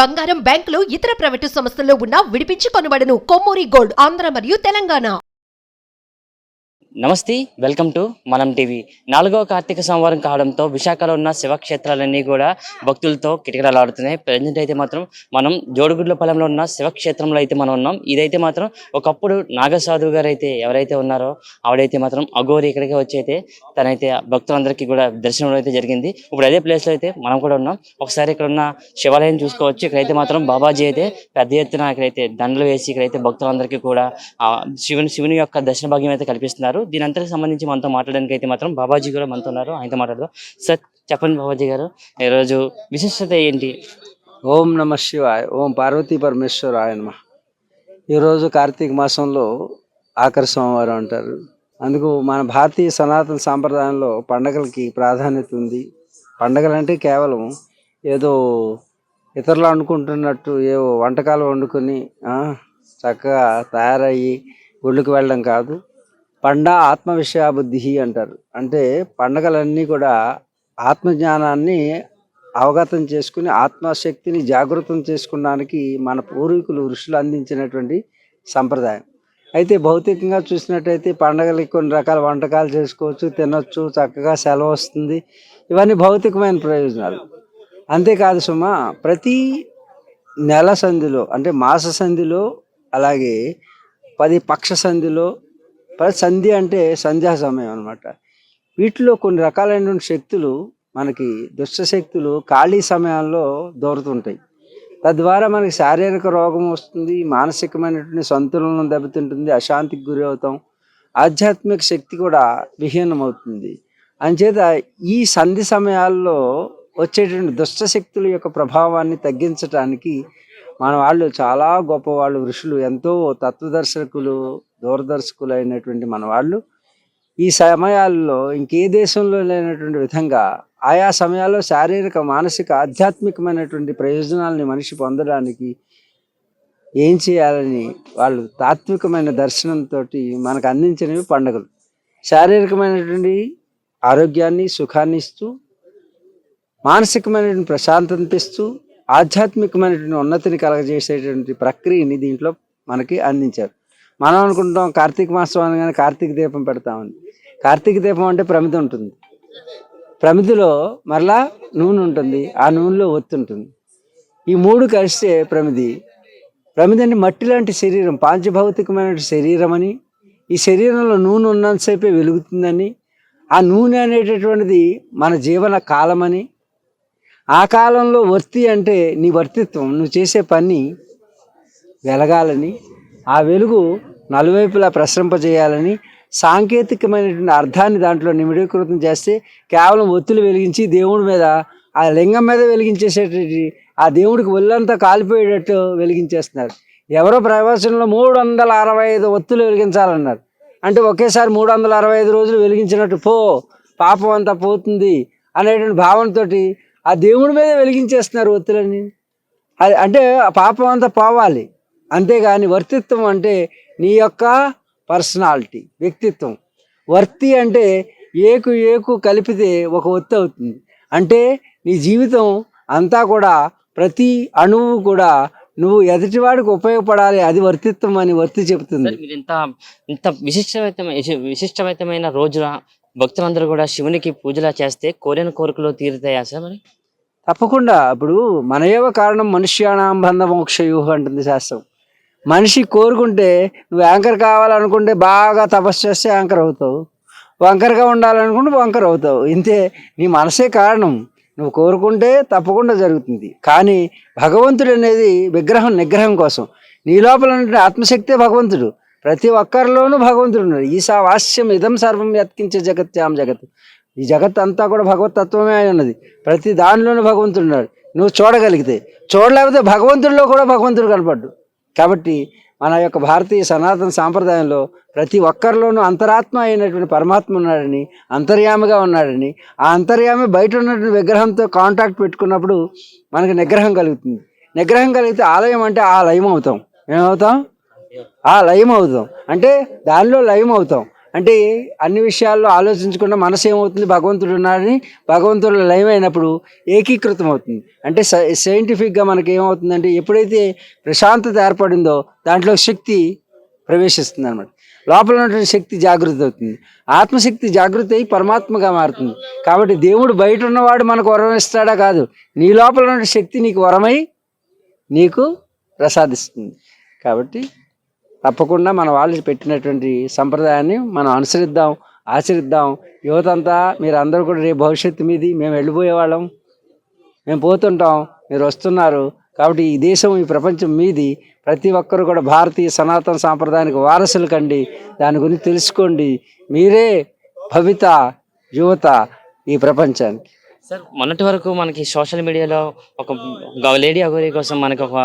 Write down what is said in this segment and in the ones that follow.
బంగారం, బ్యాంకులు, ఇతర ప్రైవేటు సంస్థల్లో ఉన్న విడిపించి కొనబడును. కొమ్మూరి గోల్డ్, ఆంధ్ర మరియు తెలంగాణ. నమస్తే, వెల్కమ్ టు మనం టీవీ. 4వ కార్తీక సోమవారం కావడంతో విశాఖలో ఉన్న శివక్షేత్రాలన్నీ కూడా భక్తులతో కిటకిటలాడుతున్నాయి. ప్రజెంట్ అయితే మాత్రం మనం జోడుగుడ్లపాలెంలో ఉన్న శివక్షేత్రంలో అయితే మనం ఉన్నాం. ఇదైతే మాత్రం ఒకప్పుడు నాగసాధువు గారు అయితే ఎవరైతే ఉన్నారో ఆవిడైతే మాత్రం అఘోరి ఇక్కడికి వచ్చి అయితే తనైతే భక్తులందరికీ కూడా దర్శనం అయితే జరిగింది. ఇప్పుడు అదే ప్లేస్లో అయితే మనం కూడా ఉన్నాం. ఒకసారి ఇక్కడ ఉన్న శివాలయం చూసుకోవచ్చు. ఇక్కడైతే మాత్రం బాబాజీ అయితే పెద్ద ఎత్తున ఇక్కడైతే దండలు వేసి ఇక్కడైతే భక్తులందరికీ కూడా శివుని యొక్క దర్శన భాగ్యం అయితే కల్పిస్తున్నారు. దీని అంతటికి సంబంధించి మనతో మాట్లాడడానికి అయితే మాత్రం బాబాజీ కూడా మనతో ఉన్నారు. ఆయనతో మాట్లాడదాం. సార్ చెప్పండి బాబాజీ గారు, ఈరోజు విశిష్టత ఏంటి? ఓం నమ శివాయ, ఓం పార్వతీ పరమేశ్వరాయ నమః. ఈరోజు కార్తీక మాసంలో ఆఖరి సోమవారం అంటారు. అందుకు మన భారతీయ సనాతన సాంప్రదాయంలో పండగలకి ప్రాధాన్యత ఉంది. పండగలు అంటే కేవలం ఏదో ఇతరులు అనుకుంటున్నట్టు ఏవో వంటకాలు వండుకొని చక్కగా తయారయ్యి గుళ్ళకి వెళ్ళడం కాదు. ఆత్మ విషయాబుద్ధి అంటారు. అంటే పండగలన్నీ కూడా ఆత్మజ్ఞానాన్ని అవగతం చేసుకుని ఆత్మశక్తిని జాగృతం చేసుకోవడానికి మన పూర్వీకులు ఋషులు అందించినటువంటి సంప్రదాయం. అయితే భౌతికంగా చూసినట్టయితే పండగలకి కొన్ని రకాల వంటకాలు చేసుకోవచ్చు, తినొచ్చు, చక్కగా సెలవు వస్తుంది. ఇవన్నీ భౌతికమైన ప్రయోజనాలు. అంతేకాదు సుమా, ప్రతి నెల సంధిలో అంటే మాస సంధిలో, అలాగే 10 పక్ష సంధిలో, సంధి అంటే సంధ్యా సమయం అనమాట. వీటిలో కొన్ని రకాలైనటువంటి శక్తులు, మనకి దుష్ట శక్తులు ఖాళీ సమయాల్లో దూరుతుంటాయి. తద్వారా మనకి శారీరక రోగం వస్తుంది, మానసికమైనటువంటి సంతులనం దెబ్బతింటుంది, అశాంతికి గురి అవుతాం, ఆధ్యాత్మిక శక్తి కూడా విహీనమవుతుంది. అంచేత ఈ సంధి సమయాల్లో వచ్చేటువంటి దుష్ట శక్తుల యొక్క ప్రభావాన్ని తగ్గించడానికి మన వాళ్ళు చాలా గొప్పవాళ్ళు, ఋషులు, ఎంతో తత్వదర్శకులు, దూరదర్శకులు అయినటువంటి మన వాళ్ళు ఈ సమయాల్లో ఇంకే దేశంలో లేనటువంటి విధంగా ఆయా సమయాల్లో శారీరక, మానసిక, ఆధ్యాత్మికమైనటువంటి ప్రయోజనాలని మనిషి పొందడానికి ఏం చేయాలని వాళ్ళు తాత్వికమైన దర్శనంతో మనకు అందించినవి పండుగలు. శారీరకమైనటువంటి ఆరోగ్యాన్ని, సుఖాన్ని ఇస్తూ, మానసికమైనటువంటి ప్రశాంతత ఇస్తూ, ఆధ్యాత్మికమైనటువంటి ఉన్నతిని కలగజేసేటువంటి ప్రక్రియని దీంట్లో మనకి అందించారు. మనం అనుకుంటాం కార్తీక మాసం అనగానే కార్తీక దీపం పెడతామని. కార్తీక దీపం అంటే ప్రమిద ఉంటుంది, ప్రమిదిలో మరలా నూనె ఉంటుంది, ఆ నూనెలో ఒత్తి ఉంటుంది. ఈ మూడు కలిస్తే ప్రమిది. ప్రమిది అంటే మట్టి లాంటి శరీరం, పాంచభౌతికమైన శరీరం అని, ఈ శరీరంలో నూనె ఉన్నంతసేపే వెలుగుతుందని, ఆ నూనె అనేటటువంటిది మన జీవన కాలమని, ఆ కాలంలో వర్తి అంటే నీ వర్తిత్వం, నువ్వు చేసే పని వెలగాలని, ఆ వెలుగు నలువైపులా ప్రసరింపజేయాలని, సాంకేతికమైనటువంటి అర్థాన్ని దాంట్లో నిమిడీకృతం చేస్తే కేవలం ఒత్తులు వెలిగించి దేవుడి మీద, ఆ లింగం మీద వెలిగించేసేటటువంటి, ఆ దేవుడికి ఒళ్ళంతా కాలిపోయేటట్టు వెలిగించేస్తున్నారు. ఎవరో ప్రవచనంలో 365 ఒత్తులు వెలిగించాలన్నారు. అంటే ఒకేసారి 365 రోజులు వెలిగించినట్టు పాపం అంతా పోతుంది అనేటువంటి భావనతో ఆ దేవుడి మీద వెలిగించేస్తున్నారు ఒత్తులని. అది అంటే ఆ పాపం అంతా పోవాలి. అంతేగాని వర్తిత్వం అంటే నీ యొక్క పర్సనాలిటీ, వ్యక్తిత్వం. వర్తి అంటే ఏకు కలిపితే ఒక ఒత్తి అవుతుంది. అంటే నీ జీవితం అంతా కూడా, ప్రతి అణువు కూడా నువ్వు ఎదుటివాడికి ఉపయోగపడాలి, అది వర్తిత్వం అని వర్తి చెబుతుంది. మీరు ఇంత విశిష్టమైన రోజున భక్తులందరూ కూడా శివునికి పూజలా చేస్తే కోరిన కోరికలు తీరుతాయా సార్? మరి తప్పకుండా. ఇప్పుడు మనయేవ కారణం మనుష్యానాం బంధ మోక్షయోః అంటుంది శాస్త్రం. మనిషి కోరుకుంటే, నువ్వు యాంకర్ కావాలనుకుంటే బాగా తపస్సు చేస్తే యాంకర్ అవుతావు, వంకరగా ఉండాలనుకుంటే వంకర్ అవుతావు. ఇంతే, నీ మనసే కారణం. నువ్వు కోరుకుంటే తప్పకుండా జరుగుతుంది. కానీ భగవంతుడు అనేది విగ్రహం, నిగ్రహం కోసం. నీ లోపల ఆత్మశక్తే భగవంతుడు. ప్రతి ఒక్కరిలోనూ భగవంతుడు ఉన్నాడు. ఈశావాస్యం ఇదం సర్వం యత్కించే జగత్యాం జగత్. ఈ జగత్ అంతా కూడా భగవతత్వమే అయి ఉన్నది. ప్రతి దానిలోనూ భగవంతుడు ఉన్నాడు. నువ్వు చూడగలిగితే. చూడలేకపోతే భగవంతుడిలో కూడా భగవంతుడు కనపడ్డు. కాబట్టి మన యొక్క భారతీయ సనాతన సాంప్రదాయంలో ప్రతి ఒక్కరిలోనూ అంతరాత్మ అయినటువంటి పరమాత్మ ఉన్నాడని, అంతర్యామిగా ఉన్నాడని, ఆ అంతర్యామి బయట ఉన్నటువంటి విగ్రహంతో కాంటాక్ట్ పెట్టుకున్నప్పుడు మనకి నిగ్రహం కలుగుతుంది. నిగ్రహం కలిగితే ఆలయం అంటే ఆ లయం అవుతాం. ఏమవుతాం? ఆ లయం అవుతాం. అంటే దానిలో లయం అవుతాం. అంటే అన్ని విషయాల్లో ఆలోచించకుండా మనసు ఏమవుతుంది, భగవంతుడు ఉన్నాడని భగవంతుడు లయం అయినప్పుడు ఏకీకృతం అవుతుంది. అంటే సైంటిఫిక్గా మనకి ఏమవుతుందంటే ఎప్పుడైతే ప్రశాంతత ఏర్పడిందో దాంట్లో శక్తి ప్రవేశిస్తుంది అనమాట. లోపల ఉన్నటువంటి శక్తి జాగృతి అవుతుంది, ఆత్మశక్తి జాగృతి అయి పరమాత్మగా మారుతుంది. కాబట్టి దేవుడు బయట ఉన్నవాడు మనకు వరం ఇస్తాడా కాదు, నీ లోపల ఉన్న శక్తి నీకు వరమై నీకు ప్రసాదిస్తుంది. కాబట్టి తప్పకుండా మన వాళ్ళు పెట్టినటువంటి సంప్రదాయాన్ని మనం అనుసరిద్దాం, ఆచరిద్దాం. యువత అంతా మీరు అందరూ కూడా రేపు భవిష్యత్తు మీది, మేము వెళ్ళిపోయేవాళ్ళం, మేము పోతుంటాం, మీరు వస్తున్నారు. కాబట్టి ఈ దేశం, ఈ ప్రపంచం మీది. ప్రతి ఒక్కరు కూడా భారతీయ సనాతన సాంప్రదాయానికి వారసులు కండి, దాని గురించి తెలుసుకోండి. మీరే భవిత యువత ఈ ప్రపంచానికి. సార్, మొన్నటి వరకు మనకి సోషల్ మీడియాలో ఒక లేడీ అఘోరి కోసం మనకి ఒక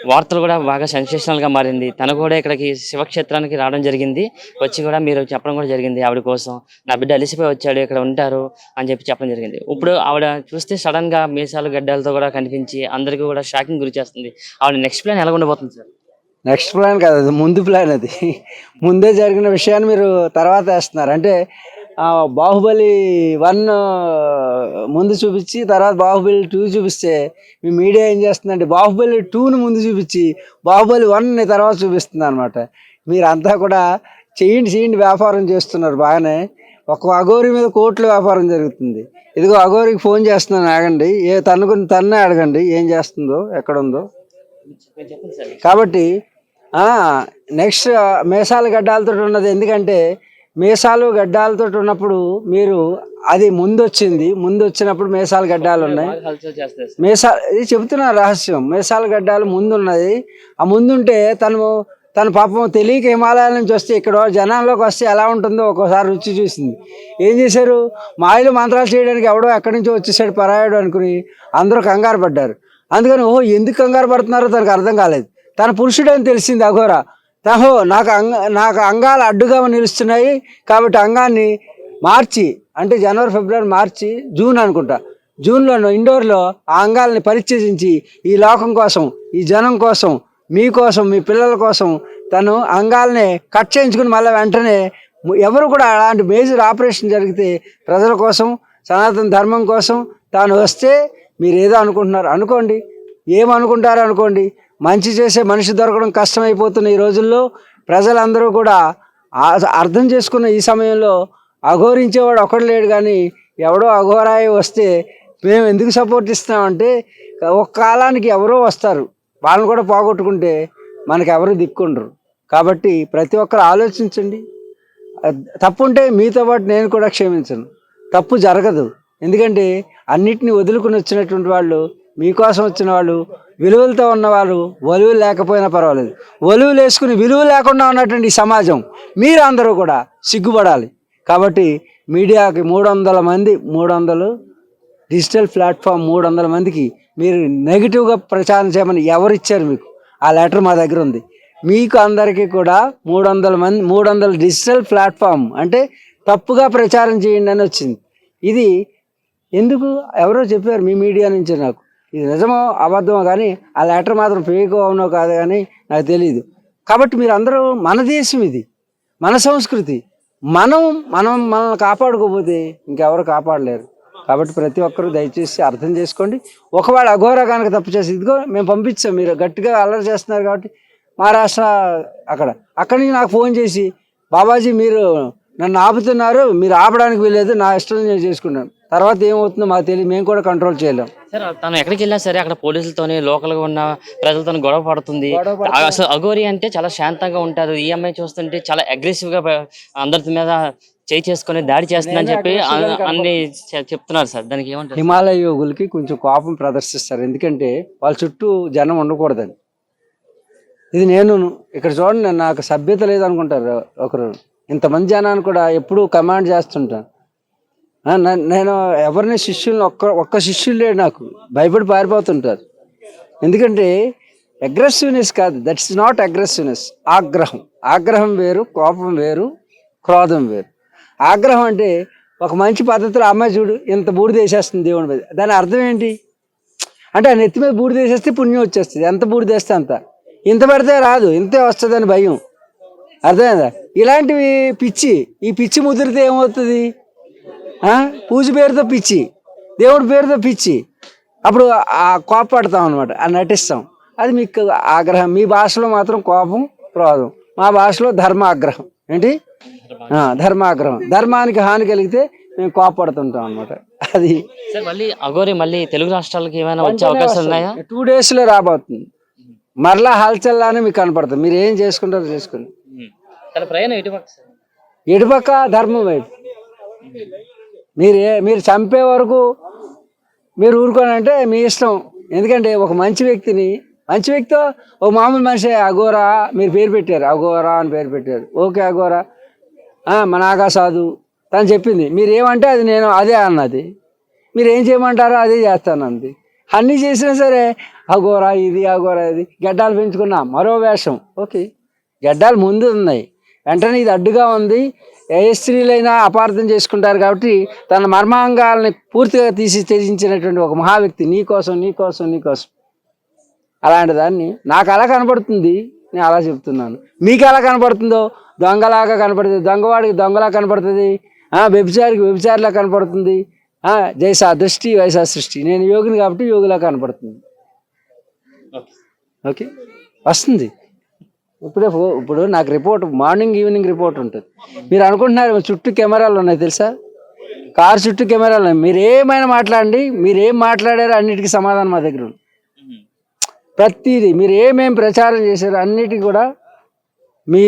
వార్తలు కూడా బాగా సెన్సేషనల్గా మారింది. తను కూడా ఇక్కడికి శివక్షేత్రానికి రావడం జరిగింది, వచ్చి కూడా మీరు చెప్పడం కూడా జరిగింది ఆవిడ కోసం, నా బిడ్డ అలిసిపోయి వచ్చాడు ఇక్కడ ఉంటారు అని చెప్పడం జరిగింది. ఇప్పుడు ఆవిడ చూస్తే సడన్గా మీసాలు గడ్డలతో కూడా కనిపించి అందరికీ కూడా షాకింగ్ గురి చేస్తుంది. ఆవిడ నెక్స్ట్ ప్లాన్ ఎలా ఉండబోతుంది సార్? నెక్స్ట్ ప్లాన్ కాదు, అది ముందు ప్లాన్. అది ముందే జరిగిన విషయాన్ని మీరు తర్వాత వేస్తున్నారు. అంటే బాహుబలి 1 ముందు చూపించి తర్వాత బాహుబలి 2 చూపిస్తే మీ మీడియా ఏం చేస్తుందంటే బాహుబలి 2ని ముందు చూపించి బాహుబలి 1ని తర్వాత చూపిస్తుంది అనమాట. మీరంతా కూడా చేయండి వ్యాపారం చేస్తున్నారు బాగానే. ఒక అఘోరి మీద కోట్ల వ్యాపారం జరుగుతుంది. ఇదిగో అఘోరికి ఫోన్ చేస్తున్నాను, ఆగండి, తన్నే అడగండి ఏం చేస్తుందో, ఎక్కడుందో. కాబట్టి నెక్స్ట్ మీసాలు గడ్డాలతో ఉన్నది. ఎందుకంటే మీసాలు గడ్డాలతో ఉన్నప్పుడు మీరు అది ముందు వచ్చినప్పుడు మీసాలు గడ్డాలు ఉన్నాయి. ఇది చెబుతున్న రహస్యం. మీసాలు గడ్డాలు ముందున్నది. ఆ ముందుంటే తన పాపం తెలియక హిమాలయాల నుంచి వస్తే ఇక్కడ జనాల్లోకి వస్తే ఎలా ఉంటుందో ఒక్కోసారి రుచి చూసింది. ఏం చేశారు, మాయలు మంత్రాలు చేయడానికి ఎవడో ఎక్కడి నుంచో వచ్చేసాడు పరాయుడు అనుకుని అందరూ కంగారు పడ్డారు. అందుకని ఎందుకు కంగారు పడుతున్నారో తనకు అర్థం కాలేదు. తన పురుషుడని తెలిసింది అఘోర. నాకు అంగాలు అడ్డుగా నిలుస్తున్నాయి కాబట్టి అంగాన్ని మార్చి, అంటే జనవరి, ఫిబ్రవరి, మార్చి, జూన్ అనుకుంటా, జూన్లో ఇండోర్లో ఆ అంగాల్ని పరిత్యజించి ఈ లోకం కోసం, ఈ జనం కోసం, మీకోసం, మీ పిల్లల కోసం తను అంగాల్ని కట్ చేయించుకుని మళ్ళీ వెంటనే ఎవరు కూడా అలాంటి మేజర్ ఆపరేషన్ జరిగితే ప్రజల కోసం, సనాతన ధర్మం కోసం తాను వస్తే మీరు ఏదో అనుకుంటున్నారు అనుకోండి, ఏమనుకుంటారో అనుకోండి. మంచి చేసే మనిషి దొరకడం కష్టమైపోతున్న ఈ రోజుల్లో ప్రజలందరూ కూడా అర్థం చేసుకున్న ఈ సమయంలో అఘోరించేవాడు ఒకడు లేడు, కానీ ఎవడో అఘోరాయి వస్తే మేము ఎందుకు సపోర్ట్ ఇస్తున్నామంటే ఒక కాలానికి ఎవరో వస్తారు, వాళ్ళని కూడా పోగొట్టుకుంటే మనకు ఎవరు దిక్కుండరు. కాబట్టి ప్రతి ఒక్కరు ఆలోచించండి. తప్పు ఉంటే మీతో పాటు నేను కూడా క్షమించను, తప్పు జరగదు. ఎందుకంటే అన్నిటినీ వదులుకుని వచ్చినటువంటి వాళ్ళు, మీకోసం వచ్చిన వాళ్ళు, విలువలతో ఉన్నవాళ్ళు, ఒలువులు లేకపోయినా పర్వాలేదు, ఒలువులు వేసుకుని విలువ లేకుండా ఉన్నటువంటి ఈ సమాజం మీరు అందరూ కూడా సిగ్గుపడాలి. కాబట్టి మీడియాకి 300 డిజిటల్ ప్లాట్ఫామ్ 300 మందికి మీరు నెగిటివ్గా ప్రచారం చేయమని ఎవరు ఇచ్చారు మీకు? ఆ లెటర్ మా దగ్గర ఉంది. మీకు అందరికీ కూడా 300 డిజిటల్ ప్లాట్ఫామ్ అంటే తప్పుగా ప్రచారం చేయండి అని వచ్చింది. ఇది ఎందుకు ఎవరో చెప్పారు మీ మీడియా నుంచి, నాకు ఇది నిజమో అబద్ధమో కానీ ఆ లెటర్ మాత్రం ఫేక్ అవునో కాదు కానీ నాకు తెలియదు. కాబట్టి మీరు అందరూ, మన దేశం ఇది, మన సంస్కృతి, మనల్ని కాపాడుకోకపోతే ఇంకెవరు కాపాడలేరు. కాబట్టి ప్రతి ఒక్కరూ దయచేసి అర్థం చేసుకోండి. ఒకవేళ అఘోర కనుక తప్పు చేసి, ఇదిగో మేము పంపించాం, మీరు గట్టిగా అల్లరి చేస్తున్నారు కాబట్టి మహారాష్ట్ర అక్కడి నుంచి నాకు ఫోన్ చేసి, బాబాజీ మీరు నన్ను ఆపుతున్నారు, మీరు ఆపడానికి వీలేదు, నా ఇష్టం నేను చేసుకున్నాను. తర్వాత ఏమవుతుందో మాకు తెలియదు, మేము కూడా కంట్రోల్ చేయలేం. సార్, తను ఎక్కడికి వెళ్ళినా సరే అక్కడ పోలీసులతోనే, లోకల్గా ఉన్న ప్రజలతో గొడవ పడుతుంది. అసలు అఘోరి అంటే చాలా శాంతంగా ఉంటారు. ఈ అమ్మాయి చూస్తుంటే చాలా అగ్రెసివ్గా అందరి మీద చేసుకొని దాడి చేస్తుందని చెప్పి అన్ని చెప్తున్నారు సార్. దానికి ఏమంటారు? హిమాలయ యోగులకి కొంచెం కోపం ప్రదర్శిస్తారు, ఎందుకంటే వాళ్ళ చుట్టూ జనం ఉండకూడదని. ఇది నేను ఇక్కడ చూడండి, నాకు సభ్యత లేదనుకుంటారు ఒకరు. ఇంతమంది జనాన్ని కూడా ఎప్పుడూ కమాండ్ చేస్తుంటాను నేను. ఎవరిని శిష్యుల్ని ఒక్క శిష్యులు లేడు, నాకు భయపడి పారిపోతుంటారు. ఎందుకంటే అగ్రెసివ్నెస్ కాదు, దట్స్ నాట్ అగ్రెసివ్నెస్. ఆగ్రహం వేరు, కోపం వేరు, క్రోధం వేరు. ఆగ్రహం అంటే ఒక మంచి పద్ధతిలో అమ్మాయి చూడు ఇంత బూడిద వేసేస్తుంది దేవుడి మీద, దాని అర్థం ఏంటి అంటే ఆ నెత్తి మీద బూడిద వేసేస్తే పుణ్యం వచ్చేస్తుంది, ఎంత బూడిద వేస్తే అంత, ఇంత పెడితే రాదు, ఇంతే వస్తుందని భయం. అర్థమైందా? ఇలాంటివి పిచ్చి, ఈ పిచ్చి ముదిరితే ఏమవుతుంది? పూజ పేరుతో పిచ్చి, దేవుడి పేరుతో పిచ్చి, అప్పుడు ఆ కోపడతాం అనమాట, ఆ నటిస్తాం. అది మీకు ఆగ్రహం. మీ భాషలో మాత్రం కోపం, క్రోధం. మా భాషలో ధర్మాగ్రహం. ఏంటి? ధర్మాగ్రహం. ధర్మానికి హాని కలిగితే మేము కోపడుతుంటాం అనమాట. అది సార్ మళ్ళీ అఘోరి మళ్ళీ తెలుగు రాష్ట్రాలకు ఏమైనా వచ్చే అవకాశాలు ఉన్నాయా? 2 daysలో రాబోతుంది. మరలా హల్చల్లానే మీకు కనపడుతుంది. మీరు ఏం చేసుకుంటారో చేసుకోండి. తన ప్రయాణం ఎటుపక్క సార్? ఎటుపక్క ధర్మం వైపు. మీరు చంపే వరకు మీరు ఊరుకోనంటే మీ ఇష్టం. ఎందుకంటే ఒక మంచి వ్యక్తితో ఓ మామూలు మనిషి అఘోరా మీరు పేరు పెట్టారు, అఘోరా అని పేరు పెట్టారు. ఓకే అఘోరా, మా నాగా సాధు తను చెప్పింది, మీరు ఏమంటే అది నేను అదే అన్నది. మీరు ఏం చేయమంటారో అదే చేస్తానంది. అన్నీ చేసినా సరే అఘోరా ఇది, అఘోరా ఇది. గడ్డాలు పెంచుకున్నా మరో వేషం. ఓకే, గడ్డాలు ముందు ఉన్నాయి, వెంటనే ఇది అడ్డుగా ఉంది. ఏ స్త్రీలైనా అపార్థం చేసుకుంటారు కాబట్టి తన మర్మాంగాల్ని పూర్తిగా తీసి త్యజించినటువంటి ఒక మహా వ్యక్తి నీకోసం. అలాంటి దాన్ని నాకు అలా కనపడుతుంది, నేను అలా చెప్తున్నాను. మీకు ఎలా కనపడుతుందో, దొంగలాగా కనపడుతుంది, దొంగవాడికి దొంగలా కనపడుతుంది, వ్యభిచారికి వ్యభిచారిలా కనపడుతుంది. జైసా దృష్టి వైసా సృష్టి. నేను యోగిని కాబట్టి యోగిలా కనపడుతుంది. ఓకే, వస్తుంది. ఇప్పుడు నాకు రిపోర్ట్ మార్నింగ్ ఈవినింగ్ రిపోర్ట్ ఉంటుంది. మీరు అనుకుంటున్నారు చుట్టూ కెమెరాలు ఉన్నాయి తెలుసా? కారు చుట్టూ కెమెరాలు ఉన్నాయి. మీరు ఏమైనా మాట్లాడండి, మీరు ఏం మాట్లాడారో అన్నిటికీ సమాధానం మా దగ్గర ఉంది. ప్రతిదీ మీరు ఏమేమి ప్రచారం చేశారో అన్నిటికీ కూడా మీ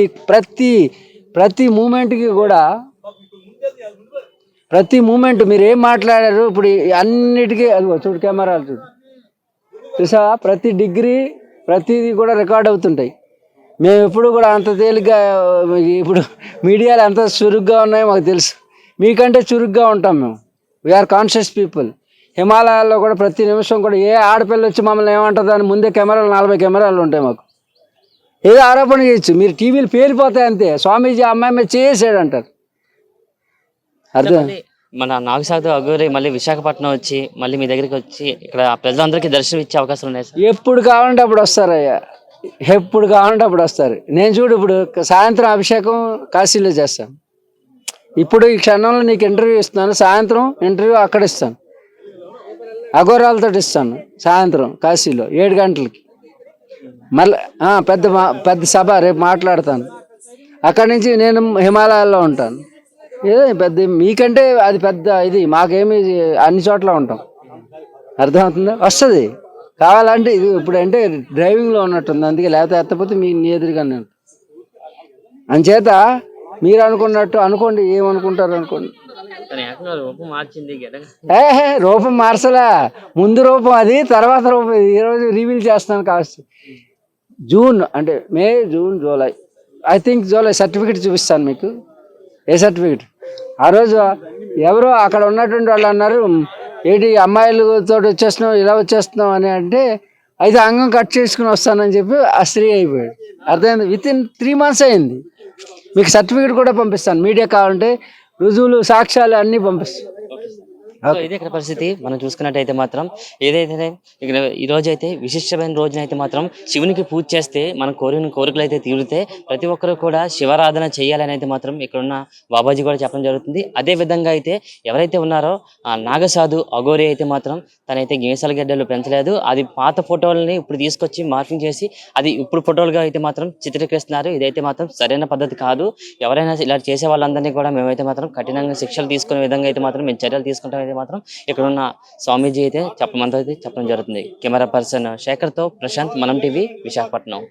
ప్రతి మూమెంట్కి కూడా ప్రతి మూమెంట్ మీరు ఏం మాట్లాడారు ఇప్పుడు అన్నిటికీ అది చూడు, కెమెరాలు చూడు, చూసా? ప్రతి డిగ్రీ ప్రతిదీ కూడా రికార్డ్ అవుతుంటాయి. మేము ఎప్పుడు కూడా అంత తేలిగ్గా, ఇప్పుడు మీడియాలు ఎంత చురుగ్గా ఉన్నాయో మాకు తెలుసు. మీకంటే చురుగ్గా ఉంటాం మేము. We are conscious people. హిమాలయాల్లో కూడా ప్రతి నిమిషం కూడా ఏ ఆడపిల్ల వచ్చి మమ్మల్ని ఏమంటుంది అని ముందే కెమెరాలు 40 కెమెరాలు ఉంటాయి మాకు. ఏదో ఆరోపణ చేయొచ్చు, మీరు టీవీలు పేలిపోతాయి అంతే. స్వామీజీ అమ్మాయి మీద చేసాడు అంటారు. అర్థం? మన నాగసాధు అఘోరి మళ్ళీ విశాఖపట్నం వచ్చి మళ్ళీ మీ దగ్గరికి వచ్చి ఇక్కడ ప్రజలందరికీ దర్శనం ఇచ్చే అవకాశాలు ఉన్నాయి సార్? ఎప్పుడు కావాలంటే అప్పుడు వస్తారయ్యా, ఎప్పుడు కావాలంటే అప్పుడు వస్తారు. నేను చూడు, ఇప్పుడు సాయంత్రం అభిషేకం కాశీలో చేస్తాను. ఇప్పుడు ఈ క్షణంలో నీకు ఇంటర్వ్యూ ఇస్తున్నాను, సాయంత్రం ఇంటర్వ్యూ అక్కడ ఇస్తాను, అఘోరాలతో ఇస్తాను. సాయంత్రం కాశీలో 7 గంటలకి మళ్ళీ పెద్ద సభ రేపు మాట్లాడతాను. అక్కడి నుంచి నేను హిమాలయాల్లో ఉంటాను. ఏదో పెద్ద మీకంటే అది పెద్ద ఇది, మాకేమి అన్ని చోట్ల ఉంటాం. అర్థమవుతుందా? వస్తుంది కావాలంటే. ఇది ఇప్పుడు అంటే డ్రైవింగ్లో ఉన్నట్టుంది, అందుకే లేకపోతే ఎత్తపోతే మీ ఎదురుగానే. అంచేత మీరు అనుకున్నట్టు అనుకోండి, ఏమనుకుంటారు అనుకోండి. రూపం మార్చలా, ముందు రూపం అది, తర్వాత రూపం ఇది. ఈరోజు రివీల్ చేస్తాను కావచ్చు. జూన్ అంటే May, June, July, I think July certificate చూపిస్తాను మీకు. ఏ సర్టిఫికెట్? ఆ రోజు ఎవరో అక్కడ ఉన్నటువంటి వాళ్ళు అన్నారు, ఏంటి అమ్మాయిలతో వచ్చేస్తున్నాం, ఇలా వచ్చేస్తున్నాం అని అంటే, అయితే అంగం కట్ చేసుకుని వస్తానని చెప్పి ఆ స్త్రీ అయిపోయాడు. అర్థమైంది? వితిన్ 3 months అయింది. మీకు సర్టిఫికెట్ కూడా పంపిస్తాను, మీడియా కావాలంటే రుజువులు సాక్ష్యాలు అన్నీ పంపిస్తాను. ఇదే ఇక్కడ పరిస్థితి. మనం చూసుకున్నట్టయితే మాత్రం ఏదైతే ఇక్కడ ఈ రోజు అయితే విశిష్టమైన రోజునైతే మాత్రం శివునికి పూజ చేస్తే మన కోరికలు అయితే తీరితే ప్రతి ఒక్కరు కూడా శివారాధన చేయాలని అయితే మాత్రం ఇక్కడ ఉన్న బాబాజీ కూడా చెప్పడం జరుగుతుంది. అదే విధంగా అయితే ఎవరైతే ఉన్నారో ఆ నాగసాధు అఘోరి అయితే మాత్రం తనైతే గేసాల గడ్డలు పెంచలేదు. అది పాత ఫోటోలని ఇప్పుడు తీసుకొచ్చి మార్పింగ్ చేసి అది ఇప్పుడు ఫోటోలుగా అయితే మాత్రం చిత్రీకరిస్తున్నారు. ఇదైతే మాత్రం సరైన పద్ధతి కాదు. ఎవరైనా ఇలా చేసే వాళ్ళందరినీ కూడా మేమైతే మాత్రం కఠినంగా శిక్షలు తీసుకునే విధంగా అయితే మాత్రం మేము చర్యలు తీసుకుంటాం అయితే మాత్రం ఇక్కడ ఉన్న స్వామీజీ అయితే చెప్పడం జరుగుతుంది. కెమెరా పర్సన్ శేఖర్తో ప్రశాంత్, మనం టీవీ, విశాఖపట్నం.